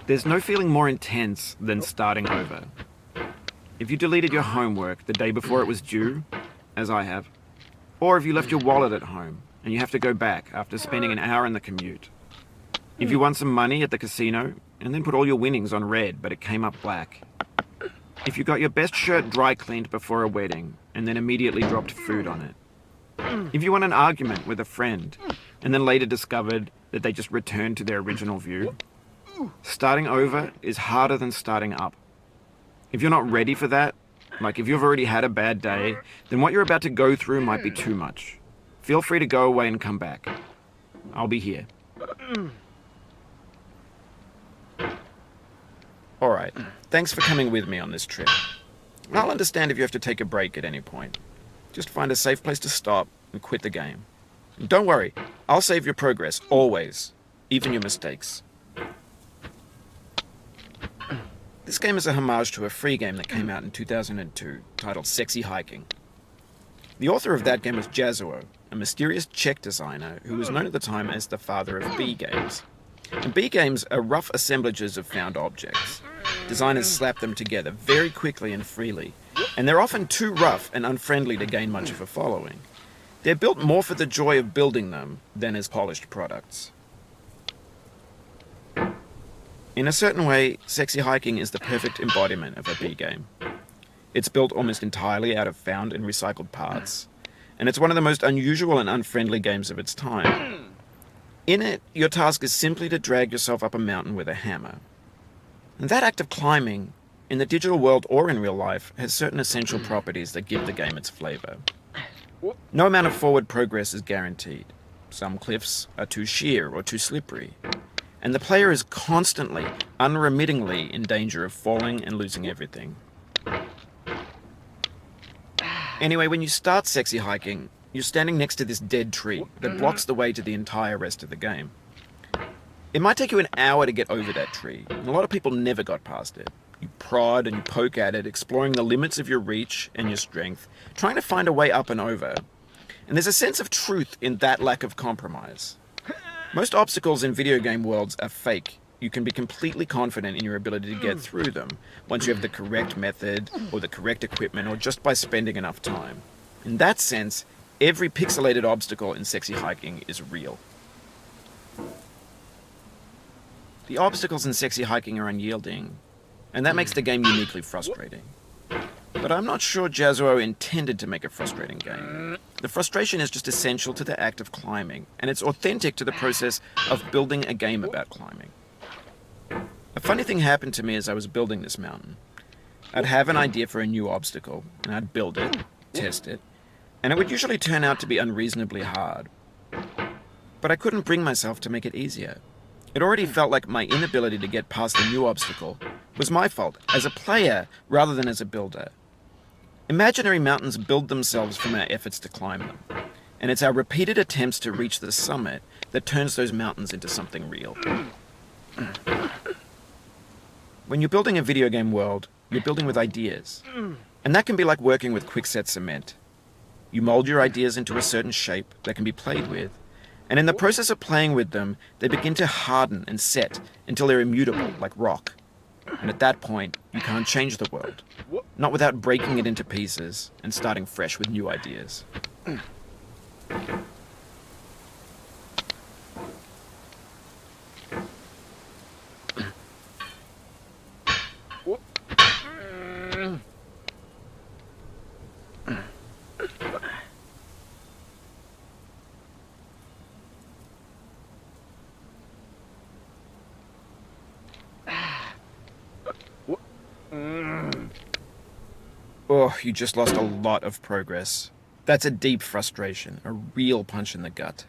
There's no feeling more intense than starting over. If you deleted your homework the day before it was due, as I have, or if you left your wallet at home and you have to go back after spending an hour in the commute. If you won some money at the casino and then put all your winnings on red but it came up black. If you got your best shirt dry cleaned before a wedding and then immediately dropped food on it. If you won an argument with a friend and then later discovered that they just returned to their original view. Starting over is harder than starting up. If you're not ready for that, like if you've already had a bad day, then what you're about to go through might be too much. Feel free to go away and come back. I'll be here. Alright, thanks for coming with me on this trip. I'll understand if you have to take a break at any point. Just find a safe place to stop and quit the game. And don't worry, I'll save your progress, always. Even your mistakes. This game is a homage to a free game that came out in 2002, titled Sexy Hiking. The author of that game was Jazuo, a mysterious Czech designer who was known at the time as the father of B games. And B games are rough assemblages of found objects. Designers slap them together very quickly and freely, and they're often too rough and unfriendly to gain much of a following. They're built more for the joy of building them than as polished products. In a certain way, Sexy Hiking is the perfect embodiment of a B game. It's built almost entirely out of found and recycled parts, and it's one of the most unusual and unfriendly games of its time. In it, your task is simply to drag yourself up a mountain with a hammer. And that act of climbing, in the digital world or in real life, has certain essential properties that give the game its flavor. No amount of forward progress is guaranteed. Some cliffs are too sheer or too slippery. And the player is constantly, unremittingly in danger of falling and losing everything. Anyway, when you start Sexy Hiking, you're standing next to this dead tree that blocks the way to the entire rest of the game. It might take you an hour to get over that tree, and a lot of people never got past it. You prod and you poke at it, exploring the limits of your reach and your strength, trying to find a way up and over. And there's a sense of truth in that lack of compromise. Most obstacles in video game worlds are fake. You can be completely confident in your ability to get through them once you have the correct method or the correct equipment or just by spending enough time. In that sense, every pixelated obstacle in Sexy Hiking is real. The obstacles in Sexy Hiking are unyielding, and that makes the game uniquely frustrating. But I'm not sure Jazuo intended to make a frustrating game. The frustration is just essential to the act of climbing, and it's authentic to the process of building a game about climbing. A funny thing happened to me as I was building this mountain. I'd have an idea for a new obstacle, and I'd build it, test it, and it would usually turn out to be unreasonably hard. But I couldn't bring myself to make it easier. It already felt like my inability to get past the new obstacle was my fault as a player rather than as a builder. Imaginary mountains build themselves from our efforts to climb them, and it's our repeated attempts to reach the summit that turns those mountains into something real. When you're building a video game world, you're building with ideas, and that can be like working with quickset cement. You mold your ideas into a certain shape that can be played with, and in the process of playing with them, they begin to harden and set until they're immutable, like rock. And at that point, you can't change the world. Not without breaking it into pieces and starting fresh with new ideas. Oh, you just lost a lot of progress. That's a deep frustration, a real punch in the gut.